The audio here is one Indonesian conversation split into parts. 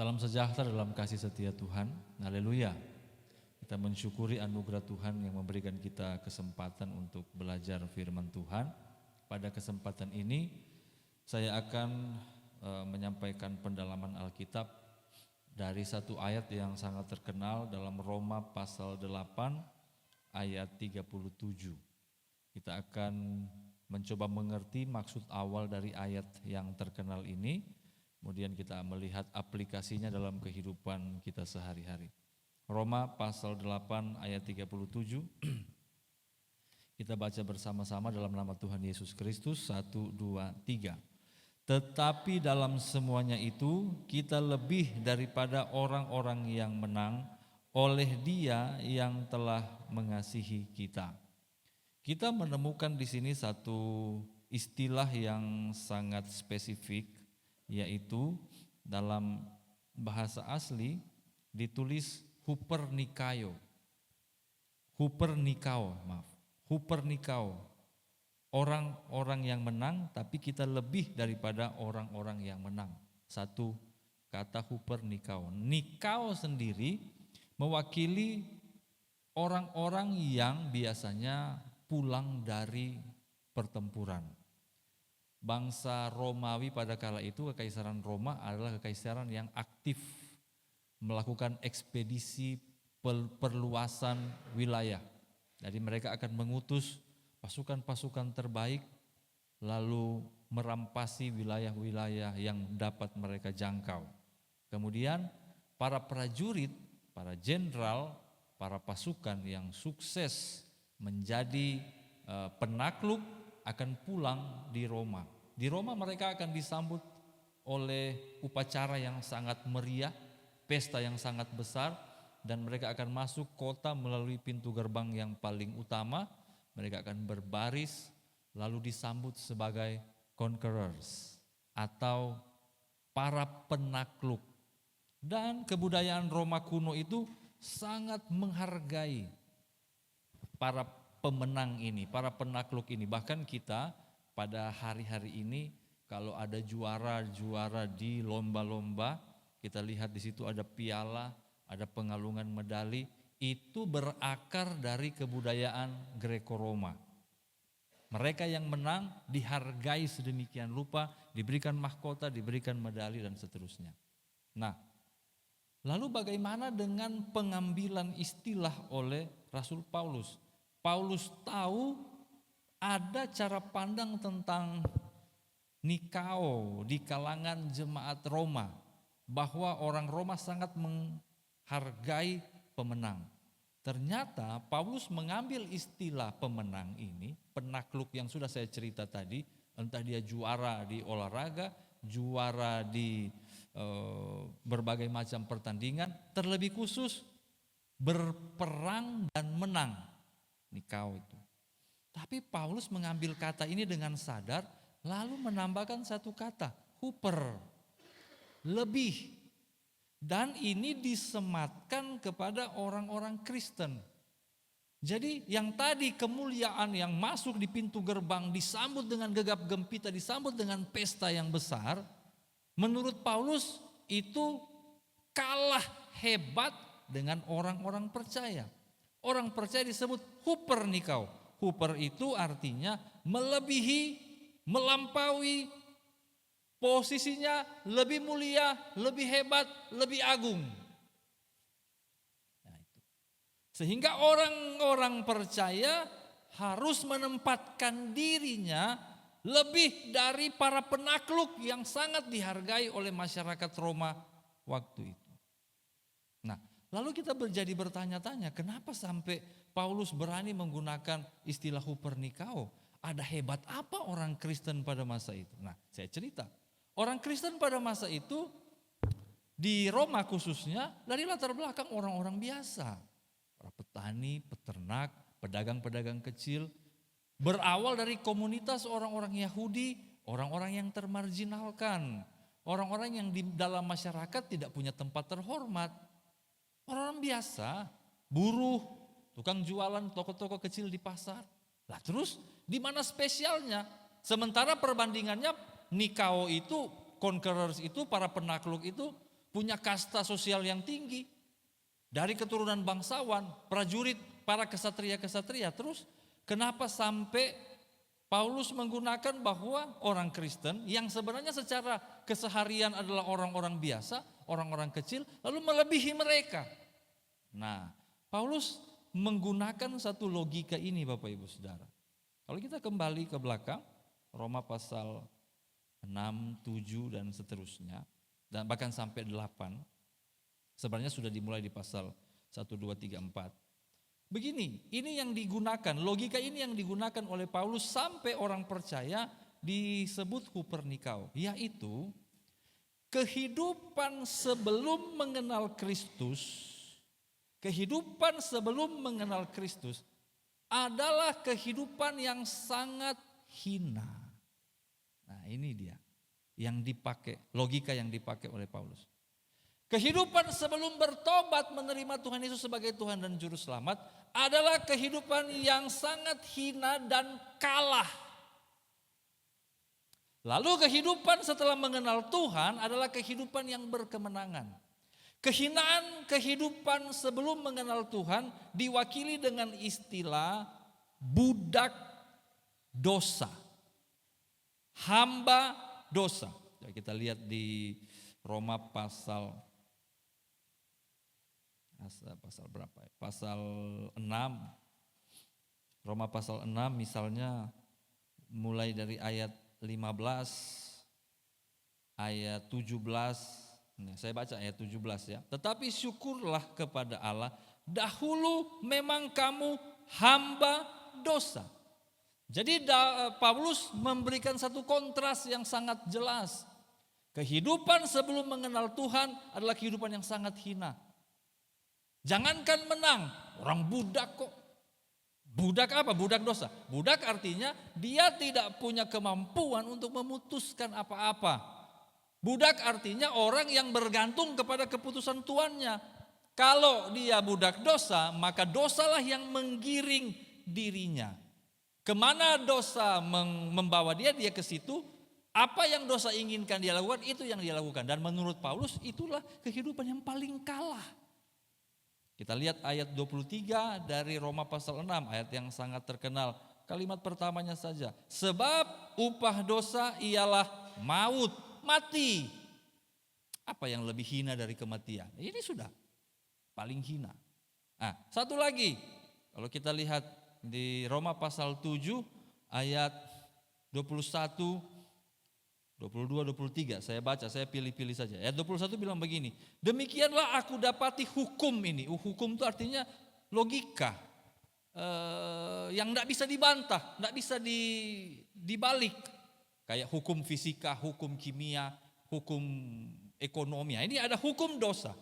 Salam sejahtera dalam kasih setia Tuhan. Haleluya. Kita mensyukuri anugerah Tuhan yang memberikan kita kesempatan untuk belajar firman Tuhan. Pada kesempatan ini saya akan menyampaikan pendalaman Alkitab dari satu ayat yang sangat terkenal dalam Roma pasal 8 ayat 37. Kita akan mencoba mengerti maksud awal dari ayat yang terkenal ini. Kemudian kita melihat aplikasinya dalam kehidupan kita sehari-hari. Roma pasal 8 ayat 37. Kita baca bersama-sama dalam nama Tuhan Yesus Kristus. 1, 2, 3. Tetapi dalam semuanya itu kita lebih daripada orang-orang yang menang oleh Dia yang telah mengasihi kita. Kita menemukan di sini satu istilah yang sangat spesifik, yaitu dalam bahasa asli ditulis hupernikao. Hupernikao. Orang-orang yang menang, tapi kita lebih daripada orang-orang yang menang. Satu kata hupernikao. Nikao sendiri mewakili orang-orang yang biasanya pulang dari pertempuran. Bangsa Romawi pada kala itu, Kekaisaran Roma adalah kekaisaran yang aktif melakukan ekspedisi perluasan wilayah. Jadi mereka akan mengutus pasukan-pasukan terbaik lalu merampasi wilayah-wilayah yang dapat mereka jangkau. Kemudian para prajurit, para jenderal, para pasukan yang sukses menjadi penakluk akan pulang di Roma. Di Roma mereka akan disambut oleh upacara yang sangat meriah, pesta yang sangat besar, dan mereka akan masuk kota melalui pintu gerbang yang paling utama. Mereka akan berbaris lalu disambut sebagai conquerors atau para penakluk. Dan kebudayaan Roma kuno itu sangat menghargai para pemenang ini, para penakluk ini. Bahkan kita pada hari-hari ini kalau ada juara-juara di lomba-lomba, kita lihat di situ ada piala, ada pengalungan medali, itu berakar dari kebudayaan Greco-Roma. Mereka yang menang dihargai sedemikian rupa, diberikan mahkota, diberikan medali dan seterusnya. Nah, lalu bagaimana dengan pengambilan istilah oleh Rasul Paulus? Paulus tahu ada cara pandang tentang nikao di kalangan jemaat Roma, bahwa orang Roma sangat menghargai pemenang. Ternyata Paulus mengambil istilah pemenang ini, penakluk yang sudah saya cerita tadi, entah dia juara di olahraga, juara di berbagai macam pertandingan, terlebih khusus berperang dan menang. Nikao itu. Tapi Paulus mengambil kata ini dengan sadar, lalu menambahkan satu kata, huper, lebih. Dan ini disematkan kepada orang-orang Kristen. Jadi yang tadi kemuliaan yang masuk di pintu gerbang disambut dengan gegap gempita, disambut dengan pesta yang besar, menurut Paulus itu kalah hebat dengan orang-orang percaya. Orang percaya disebut hupernikao. Huper itu artinya melebihi, melampaui, posisinya lebih mulia, lebih hebat, lebih agung. Nah, itu. Sehingga orang-orang percaya harus menempatkan dirinya lebih dari para penakluk yang sangat dihargai oleh masyarakat Roma waktu itu. Nah, lalu kita jadi bertanya-tanya, kenapa sampai Paulus berani menggunakan istilah hupernikao? Ada hebat apa orang Kristen pada masa itu? Nah, saya cerita. Orang Kristen pada masa itu di Roma khususnya dari latar belakang orang-orang biasa. Para petani, peternak, pedagang-pedagang kecil. Berawal dari komunitas orang-orang Yahudi, orang-orang yang termarginalkan. Orang-orang yang di dalam masyarakat tidak punya tempat terhormat. Orang biasa, buruh, tukang jualan, toko-toko kecil di pasar. Lah terus di mana spesialnya? Sementara perbandingannya nikao itu, conquerors itu, para penakluk itu punya kasta sosial yang tinggi, dari keturunan bangsawan, prajurit, para kesatria-kesatria. Terus kenapa sampai Paulus menggunakan bahwa orang Kristen yang sebenarnya secara keseharian adalah orang-orang biasa, orang-orang kecil, lalu melebihi mereka. Nah, Paulus menggunakan satu logika ini Bapak Ibu Saudara. Kalau kita kembali ke belakang, Roma pasal 6, 7 dan seterusnya, dan bahkan sampai 8, sebenarnya sudah dimulai di pasal 1, 2, 3, 4. Begini, ini yang digunakan, logika ini yang digunakan oleh Paulus sampai orang percaya disebut Hupernikao, yaitu kehidupan sebelum mengenal Kristus. Kehidupan sebelum mengenal Kristus adalah kehidupan yang sangat hina. Nah, ini dia yang dipakai, logika yang dipakai oleh Paulus. Kehidupan sebelum bertobat menerima Tuhan Yesus sebagai Tuhan dan Juru Selamat adalah kehidupan yang sangat hina dan kalah. Lalu kehidupan setelah mengenal Tuhan adalah kehidupan yang berkemenangan. Kehinaan kehidupan sebelum mengenal Tuhan diwakili dengan istilah budak dosa, hamba dosa. Kita lihat di Roma pasal berapa ya? Pasal 6. Roma pasal 6 misalnya mulai dari ayat 15, ayat 17. Nah, saya baca ayat 17 ya. Tetapi syukurlah kepada Allah, dahulu memang kamu hamba dosa. Jadi Paulus memberikan satu kontras yang sangat jelas. Kehidupan sebelum mengenal Tuhan adalah kehidupan yang sangat hina. Jangankan menang, orang budak kok. Budak apa? Budak dosa. Budak artinya dia tidak punya kemampuan untuk memutuskan apa-apa. Budak artinya orang yang bergantung kepada keputusan tuannya. Kalau dia budak dosa, maka dosalah yang menggiring dirinya. Kemana dosa membawa dia ke situ. Apa yang dosa inginkan dia lakukan, itu yang dia lakukan. Dan menurut Paulus itulah kehidupan yang paling kalah. Kita lihat ayat 23 dari Roma pasal 6, ayat yang sangat terkenal. Kalimat pertamanya saja. Sebab upah dosa ialah maut, mati. Apa yang lebih hina dari kematian? Ini sudah paling hina. Nah, satu lagi. Kalau kita lihat di Roma pasal 7 ayat 21, 22, 23, saya baca, saya pilih-pilih saja. Ayat 21 bilang begini, demikianlah aku dapati hukum ini. Hukum itu artinya logika yang tidak bisa dibantah, tidak bisa dibalik. Kayak hukum fisika, hukum kimia, hukum ekonomi. Ini ada hukum dosa.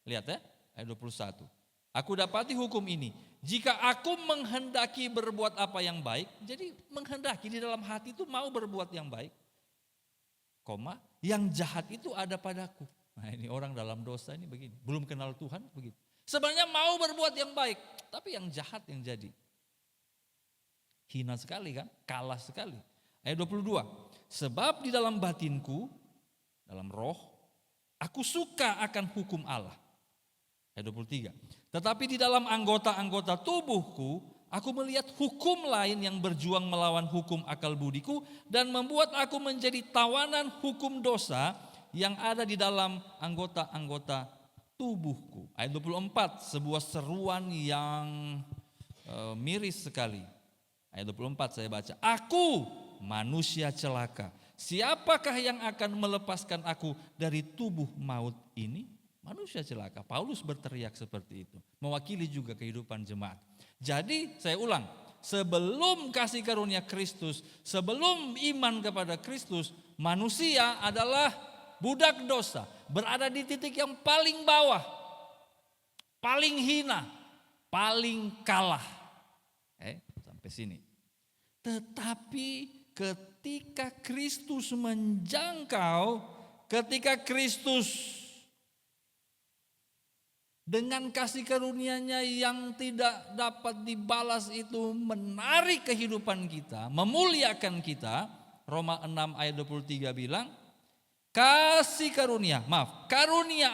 Lihat ya, ayat 21. Aku dapati hukum ini, jika aku menghendaki berbuat apa yang baik, jadi menghendaki di dalam hati itu mau berbuat yang baik. Yang jahat itu ada padaku. Nah, ini orang dalam dosa ini begini, belum kenal Tuhan begitu. Sebenarnya mau berbuat yang baik, tapi yang jahat yang jadi. Hina sekali kan, kalah sekali. Ayat 22, sebab di dalam batinku, dalam roh, aku suka akan hukum Allah. Ayat 23, tetapi di dalam anggota-anggota tubuhku, aku melihat hukum lain yang berjuang melawan hukum akal budiku dan membuat aku menjadi tawanan hukum dosa yang ada di dalam anggota-anggota tubuhku. Ayat 24, sebuah seruan yang miris sekali. Ayat 24 saya baca, aku manusia celaka, siapakah yang akan melepaskan aku dari tubuh maut ini? Manusia celaka. Paulus berteriak seperti itu, mewakili juga kehidupan jemaat. Jadi saya ulang, sebelum kasih karunia Kristus, sebelum iman kepada Kristus, manusia adalah budak dosa, berada di titik yang paling bawah, paling hina, paling kalah. Sampai sini. Tetapi ketika Kristus menjangkau, ketika Kristus dengan kasih karunia-Nya yang tidak dapat dibalas itu menarik kehidupan kita, memuliakan kita. Roma 6 ayat 23 bilang, Karunia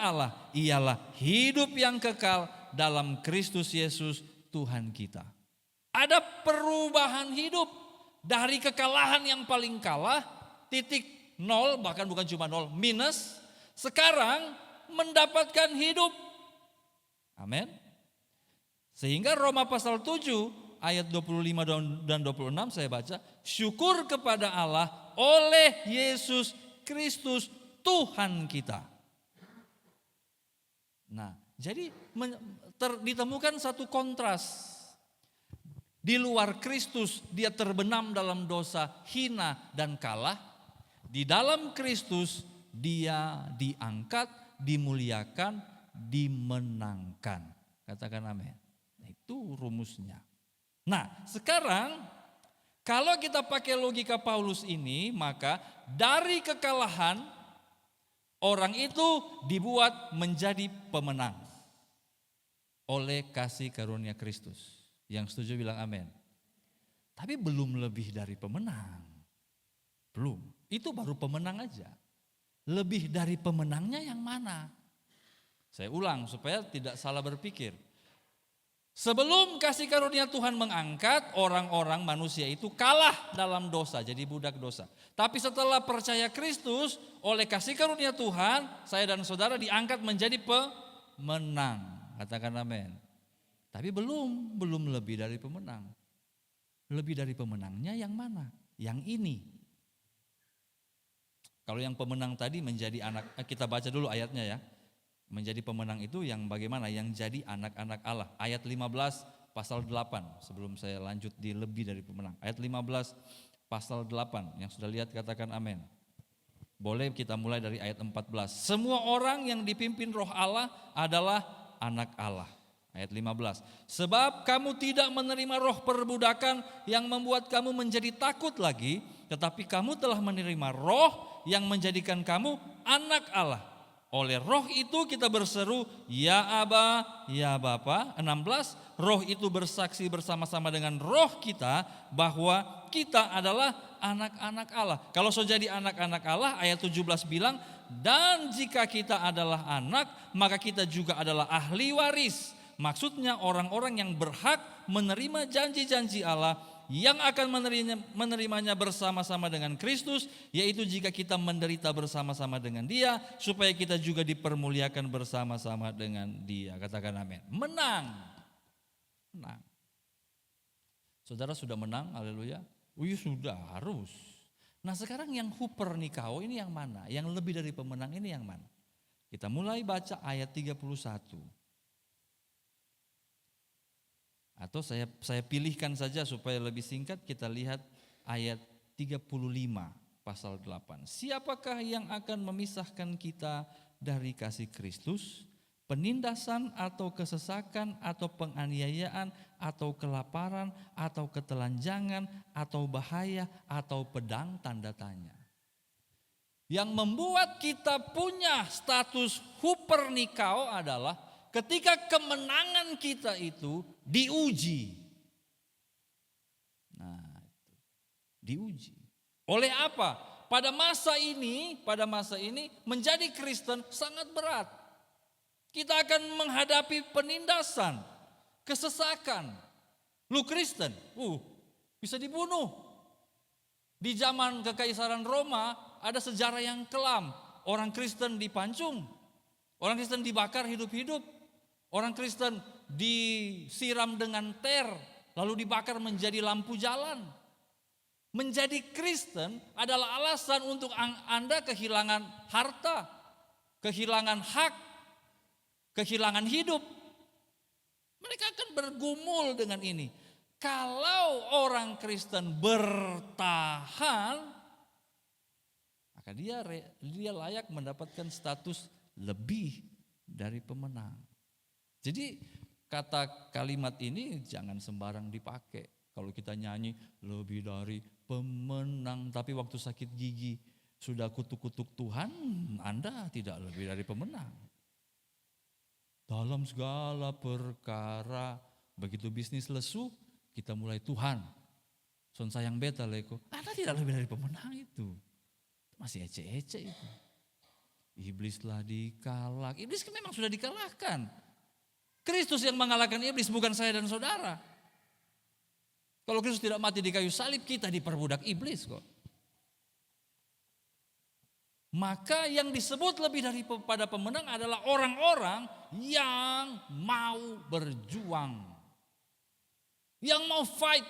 Allah ialah hidup yang kekal dalam Kristus Yesus Tuhan kita. Ada perubahan hidup dari kekalahan yang paling kalah, titik nol, bahkan bukan cuma nol, minus, sekarang mendapatkan hidup. Amin. Sehingga Roma pasal 7 ayat 25 dan 26 saya baca, syukur kepada Allah oleh Yesus Kristus Tuhan kita. Nah, jadi ditemukan satu kontras. Di luar Kristus dia terbenam dalam dosa, hina dan kalah. Di dalam Kristus dia diangkat, dimuliakan, dimenangkan. Katakan amin. Itu rumusnya. Nah, sekarang kalau kita pakai logika Paulus ini, maka dari kekalahan orang itu dibuat menjadi pemenang oleh kasih karunia Kristus. Yang setuju bilang amin. Tapi belum lebih dari pemenang. Belum. Itu baru pemenang aja. Lebih dari pemenangnya yang mana? Saya ulang supaya tidak salah berpikir. Sebelum kasih karunia Tuhan mengangkat, orang-orang manusia itu kalah dalam dosa, jadi budak dosa. Tapi setelah percaya Kristus, oleh kasih karunia Tuhan, saya dan saudara diangkat menjadi pemenang. Katakan amin. Tapi belum lebih dari pemenang. Lebih dari pemenangnya yang mana? Yang ini. Kalau yang pemenang tadi menjadi anak, kita baca dulu ayatnya ya. Menjadi pemenang itu yang bagaimana? Yang jadi anak-anak Allah. Ayat 15 pasal 8. Sebelum saya lanjut di lebih dari pemenang. Ayat 15 pasal 8. Yang sudah lihat katakan amin. Boleh kita mulai dari ayat 14. Semua orang yang dipimpin roh Allah adalah anak Allah. Ayat 15. Sebab kamu tidak menerima roh perbudakan yang membuat kamu menjadi takut lagi. Tetapi kamu telah menerima roh yang menjadikan kamu anak Allah. Oleh roh itu kita berseru, ya Aba, ya Bapa. 16, roh itu bersaksi bersama-sama dengan roh kita bahwa kita adalah anak-anak Allah. Kalau so jadi anak-anak Allah, ayat 17 bilang, dan jika kita adalah anak, maka kita juga adalah ahli waris. Maksudnya orang-orang yang berhak menerima janji-janji Allah yang akan menerimanya bersama-sama dengan Kristus, yaitu jika kita menderita bersama-sama dengan Dia, supaya kita juga dipermuliakan bersama-sama dengan Dia. Katakan amin. Menang. Menang. Saudara sudah menang, haleluya. Sudah harus. Nah sekarang yang hupernikao ini yang mana? Yang lebih dari pemenang ini yang mana? Kita mulai baca ayat 31. Atau saya pilihkan saja supaya lebih singkat, kita lihat ayat 35 pasal 8. Siapakah yang akan memisahkan kita dari kasih Kristus? Penindasan atau kesesakan atau penganiayaan atau kelaparan atau ketelanjangan atau bahaya atau pedang, tanda tanya. Yang membuat kita punya status hupernikao adalah ketika kemenangan kita itu diuji. Nah, diuji. Oleh apa? Pada masa ini menjadi Kristen sangat berat. Kita akan menghadapi penindasan, kesesakan. Lu Kristen, bisa dibunuh. Di zaman Kekaisaran Roma ada sejarah yang kelam. Orang Kristen dipancung, orang Kristen dibakar hidup-hidup. Orang Kristen disiram dengan ter, lalu dibakar menjadi lampu jalan. Menjadi Kristen adalah alasan untuk Anda kehilangan harta, kehilangan hak, kehilangan hidup. Mereka akan bergumul dengan ini. Kalau orang Kristen bertahan, maka dia layak mendapatkan status lebih dari pemenang. Jadi kata kalimat ini jangan sembarang dipakai. Kalau kita nyanyi lebih dari pemenang, tapi waktu sakit gigi sudah kutuk-kutuk Tuhan, Anda tidak lebih dari pemenang. Dalam segala perkara, begitu bisnis lesu, kita mulai Tuhan. Son sayang beta leko, Anda tidak lebih dari pemenang itu. Masih ece-ece itu. Iblislah dikalahkan. Iblis kan memang sudah dikalahkan. Kristus yang mengalahkan iblis, bukan saya dan saudara. Kalau Kristus tidak mati di kayu salib, kita diperbudak iblis kok. Maka yang disebut lebih daripada pemenang adalah orang-orang yang mau berjuang. Yang mau fight.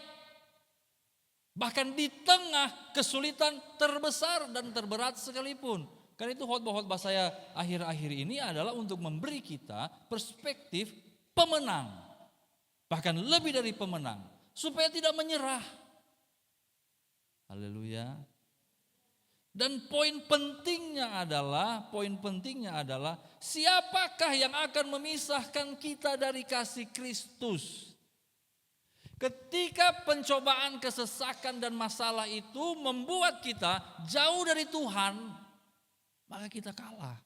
Bahkan di tengah kesulitan terbesar dan terberat sekalipun. Karena itu khotbah-khotbah saya akhir-akhir ini adalah untuk memberi kita perspektif pemenang. Bahkan lebih dari pemenang. Supaya tidak menyerah. Haleluya. Dan poin pentingnya adalah siapakah yang akan memisahkan kita dari kasih Kristus? Ketika pencobaan, kesesakan dan masalah itu membuat kita jauh dari Tuhan, maka kita kalah.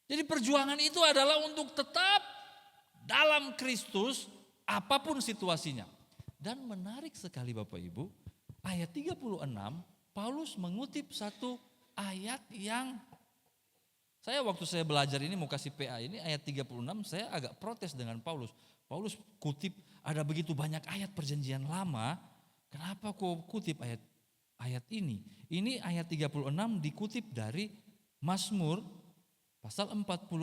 Jadi perjuangan itu adalah untuk tetap dalam Kristus apapun situasinya. Dan menarik sekali Bapak Ibu, ayat 36 Paulus mengutip satu ayat yang waktu saya belajar ini mau kasih PA ini ayat 36 saya agak protes dengan Paulus. Paulus kutip ada begitu banyak ayat perjanjian lama, kenapa kok kutip ayat ini? Ini ayat 36 dikutip dari Mazmur pasal 44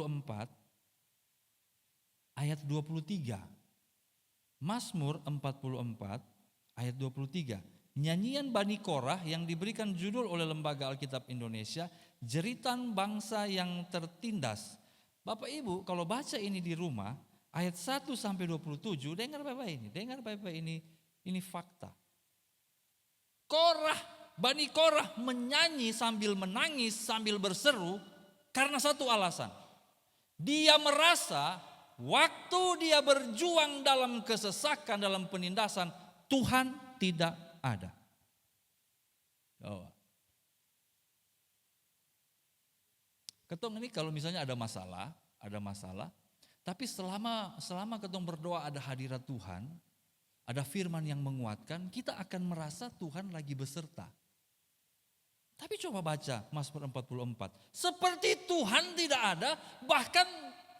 ayat 23. Mazmur 44 ayat 23. Nyanyian Bani Korah yang diberikan judul oleh Lembaga Alkitab Indonesia, Jeritan Bangsa yang Tertindas. Bapak Ibu kalau baca ini di rumah, ayat 1 sampai 27, dengar Bapak ini fakta. Bani Korah menyanyi sambil menangis, sambil berseru karena satu alasan. Dia merasa waktu dia berjuang dalam kesesakan, dalam penindasan, Tuhan tidak ada. Ketong ini kalau misalnya ada masalah, tapi selama ketong berdoa ada hadirat Tuhan, ada firman yang menguatkan, kita akan merasa Tuhan lagi beserta. Tapi coba baca Mazmur 44, seperti Tuhan tidak ada, bahkan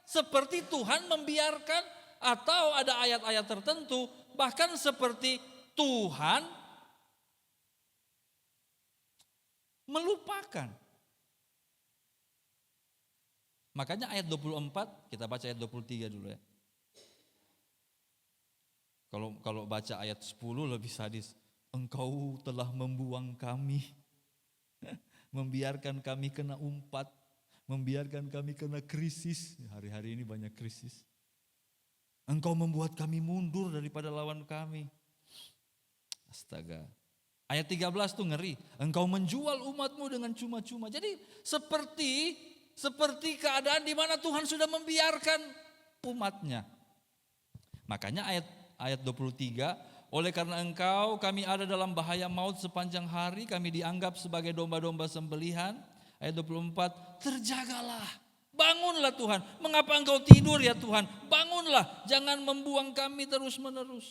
seperti Tuhan membiarkan, atau ada ayat-ayat tertentu, bahkan seperti Tuhan melupakan. Makanya ayat 24, kita baca ayat 23 dulu ya. Kalau baca ayat 10 lebih sadis. Engkau telah membuang kami, membiarkan kami kena umpat, membiarkan kami kena krisis. Hari-hari ini banyak krisis. Engkau membuat kami mundur daripada lawan kami. Astaga. Ayat 13 tuh ngeri. Engkau menjual umatmu dengan cuma-cuma. Jadi seperti keadaan di mana Tuhan sudah membiarkan umatnya. Makanya ayat 23, oleh karena engkau kami ada dalam bahaya maut sepanjang hari, kami dianggap sebagai domba-domba sembelihan. Ayat 24, terjagalah, bangunlah Tuhan. Mengapa engkau tidur ya Tuhan? Bangunlah, jangan membuang kami terus-menerus.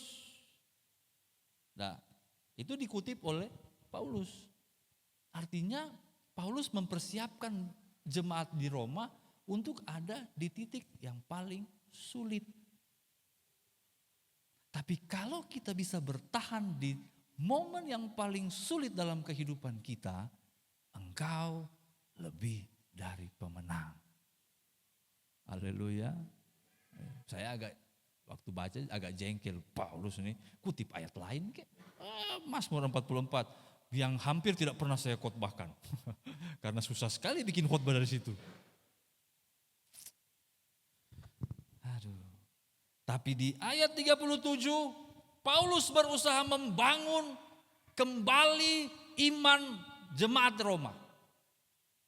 Nah, itu dikutip oleh Paulus. Artinya Paulus mempersiapkan jemaat di Roma untuk ada di titik yang paling sulit. Tapi kalau kita bisa bertahan di momen yang paling sulit dalam kehidupan kita, engkau lebih dari pemenang. Haleluya. Saya waktu baca agak jengkel, Paulus ini kutip ayat lain kek. Mazmur 44 yang hampir tidak pernah saya khotbahkan. Karena susah sekali bikin khotbah dari situ. Tapi di ayat 37 Paulus berusaha membangun kembali iman jemaat Roma.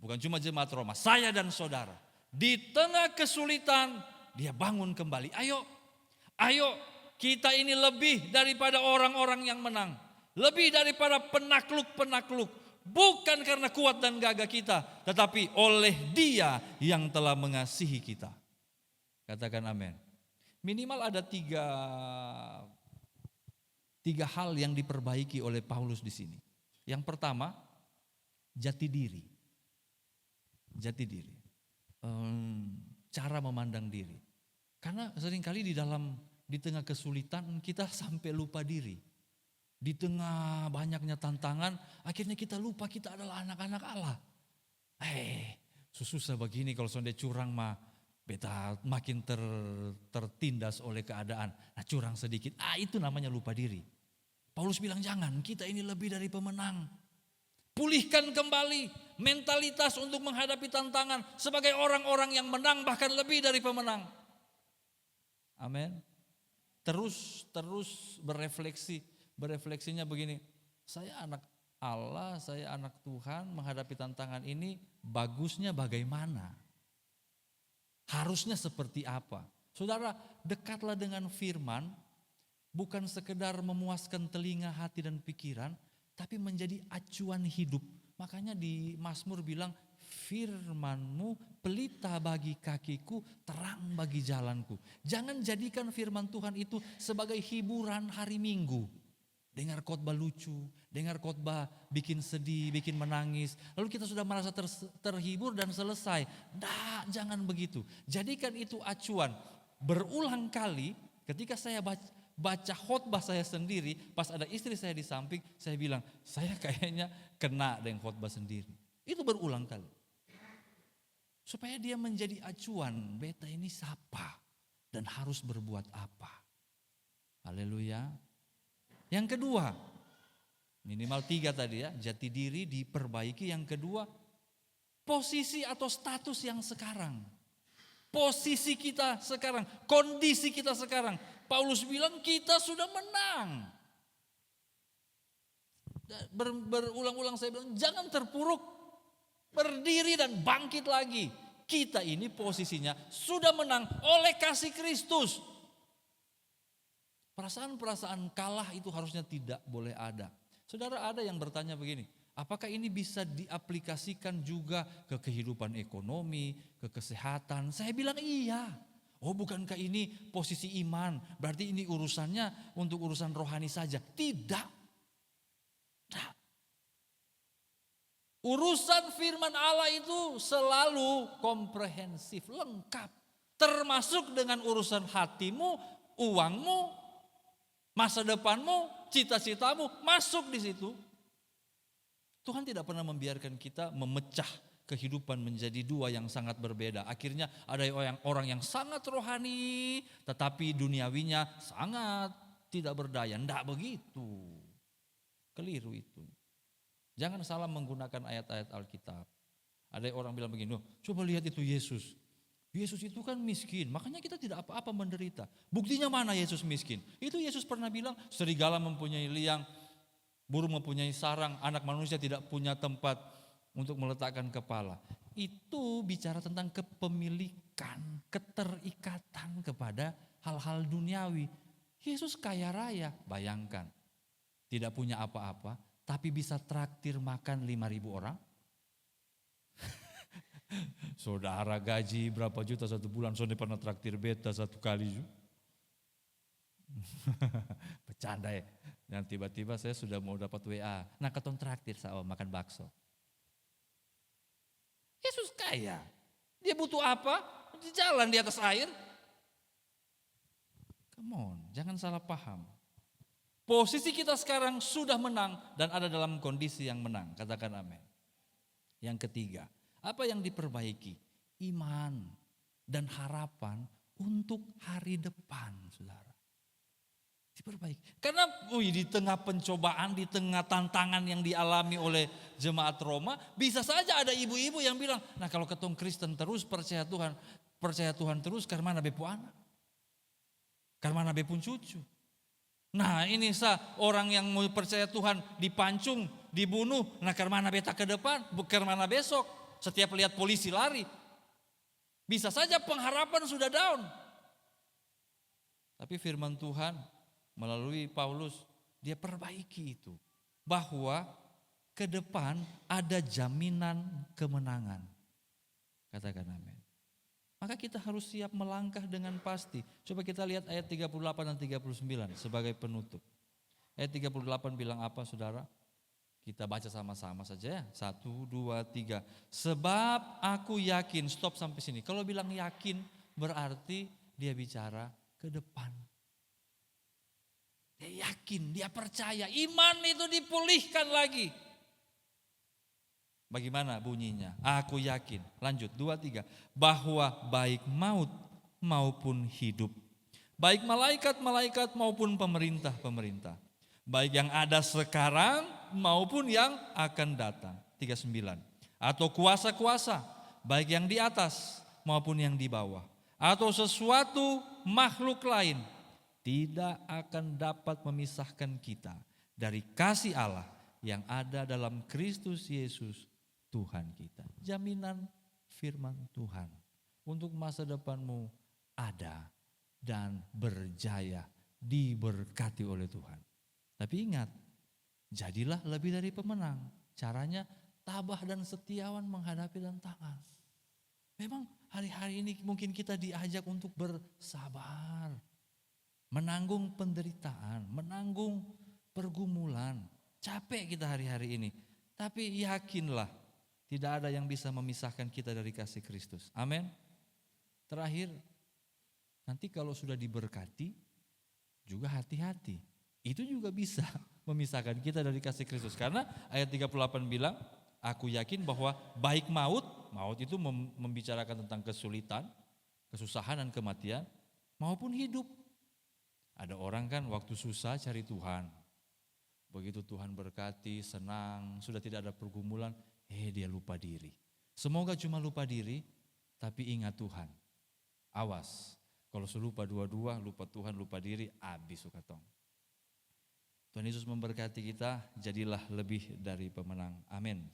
Bukan cuma jemaat Roma, saya dan saudara. Di tengah kesulitan dia bangun kembali. Ayo kita ini lebih daripada orang-orang yang menang. Lebih daripada penakluk-penakluk. Bukan karena kuat dan gagah kita, tetapi oleh Dia yang telah mengasihi kita. Katakan amin. Minimal ada tiga hal yang diperbaiki oleh Paulus di sini. Yang pertama, jati diri. Jati diri. Cara memandang diri. Karena seringkali di tengah kesulitan kita sampai lupa diri. Di tengah banyaknya tantangan, akhirnya kita lupa kita adalah anak-anak Allah. Susah begini kalau sonde curang mah beta makin tertindas oleh keadaan. Nah curang sedikit, itu namanya lupa diri. Paulus bilang jangan, kita ini lebih dari pemenang. Pulihkan kembali mentalitas untuk menghadapi tantangan sebagai orang-orang yang menang bahkan lebih dari pemenang. Amin. Terus berefleksinya begini, saya anak Allah, saya anak Tuhan, menghadapi tantangan ini bagusnya bagaimana? Harusnya seperti apa? Saudara, dekatlah dengan firman, bukan sekedar memuaskan telinga, hati dan pikiran, tapi menjadi acuan hidup. Makanya di Mazmur bilang, firman-Mu pelita bagi kakiku, terang bagi jalanku. Jangan jadikan firman Tuhan itu sebagai hiburan hari Minggu. Dengar khotbah lucu, dengar khotbah bikin sedih, bikin menangis. Lalu kita sudah merasa terhibur dan selesai. Jangan begitu. Jadikan itu acuan. Berulang kali ketika saya baca khotbah saya sendiri, pas ada istri saya di samping, saya bilang, saya kayaknya kena dengan khotbah sendiri. Itu berulang kali. Supaya dia menjadi acuan, beta ini siapa dan harus berbuat apa. Haleluya. Yang kedua, minimal 3 tadi ya, jati diri diperbaiki. Yang kedua, posisi atau status yang sekarang. Posisi kita sekarang, kondisi kita sekarang. Paulus bilang kita sudah menang. Berulang-ulang saya bilang jangan terpuruk, berdiri dan bangkit lagi. Kita ini posisinya sudah menang oleh kasih Kristus. Perasaan-perasaan kalah itu harusnya tidak boleh ada. Saudara, ada yang bertanya begini, apakah ini bisa diaplikasikan juga ke kehidupan ekonomi, ke kesehatan? Saya bilang iya. Oh, bukankah ini posisi iman? Berarti ini urusannya untuk urusan rohani saja? Tidak. Nah, urusan firman Allah itu selalu komprehensif, lengkap. Termasuk dengan urusan hatimu, uangmu, masa depanmu, cita-citamu masuk di situ. Tuhan tidak pernah membiarkan kita memecah kehidupan menjadi 2 yang sangat berbeda. Akhirnya ada orang yang sangat rohani tetapi duniawinya sangat tidak berdaya. Tidak begitu. Keliru itu. Jangan salah menggunakan ayat-ayat Alkitab. Ada orang bilang begini, coba lihat itu Yesus. Yesus itu kan miskin, makanya kita tidak apa-apa menderita. Buktinya mana Yesus miskin? Itu Yesus pernah bilang, serigala mempunyai liang, burung mempunyai sarang, anak manusia tidak punya tempat untuk meletakkan kepala. Itu bicara tentang kepemilikan, keterikatan kepada hal-hal duniawi. Yesus kaya raya, bayangkan. Tidak punya apa-apa, tapi bisa traktir makan 5.000 orang. Saudara gaji berapa juta 1 bulan, Sonde pernah traktir beta 1 kali juga. Bercanda ya. Dan tiba-tiba saya sudah mau dapat WA. Nah, ketong traktir saya makan bakso. Yesus kaya. Dia butuh apa? Di jalan di atas air. Come on, jangan salah paham. Posisi kita sekarang sudah menang dan ada dalam kondisi yang menang. Katakan amin. Yang ketiga, apa yang diperbaiki? Iman dan harapan untuk hari depan, saudara. Diperbaiki. Karena di tengah pencobaan, di tengah tantangan yang dialami oleh jemaat Roma, bisa saja ada ibu-ibu yang bilang, nah kalau ketong Kristen terus percaya Tuhan terus, karena mana bepu anak? Karena mana bepun cucu? Nah ini orang yang mau percaya Tuhan dipancung, dibunuh, nah karena mana beta ke depan, karena mana besok? Setiap lihat polisi lari. Bisa saja pengharapan sudah down. Tapi firman Tuhan melalui Paulus, dia perbaiki itu. Bahwa ke depan ada jaminan kemenangan. Katakan amin. Maka kita harus siap melangkah dengan pasti. Coba kita lihat ayat 38 dan 39 sebagai penutup. Ayat 38 bilang apa saudara? Kita baca sama-sama saja ya. 1, 2, 3. Sebab aku yakin, stop sampai sini. Kalau bilang yakin berarti dia bicara ke depan. Dia yakin, dia percaya, iman itu dipulihkan lagi. Bagaimana bunyinya? Aku yakin. Lanjut 2, 3. Bahwa baik maut maupun hidup, baik malaikat-malaikat maupun pemerintah-pemerintah, baik yang ada sekarang maupun yang akan datang. 39. Atau kuasa-kuasa, baik yang di atas maupun yang di bawah, atau sesuatu makhluk lain, tidak akan dapat memisahkan kita dari kasih Allah yang ada dalam Kristus Yesus Tuhan kita. Jaminan firman Tuhan untuk masa depanmu ada dan berjaya, diberkati oleh Tuhan. Tapi ingat, jadilah lebih dari pemenang. Caranya tabah dan setiawan menghadapi tantangan. Memang hari-hari ini mungkin kita diajak untuk bersabar, menanggung penderitaan, menanggung pergumulan. Capek kita hari-hari ini. Tapi yakinlah, tidak ada yang bisa memisahkan kita dari kasih Kristus. Amin. Terakhir, nanti kalau sudah diberkati, juga hati-hati. Itu juga bisa memisahkan kita dari kasih Kristus. Karena ayat 38 bilang, aku yakin bahwa baik maut itu membicarakan tentang kesulitan, kesusahan dan kematian, maupun hidup. Ada orang kan waktu susah cari Tuhan. Begitu Tuhan berkati, senang, sudah tidak ada pergumulan, dia lupa diri. Semoga cuma lupa diri, tapi ingat Tuhan. Awas, kalau lupa dua-dua, lupa Tuhan, lupa diri, habis sukatong. Tuhan Yesus memberkati kita, jadilah lebih dari pemenang. Amin.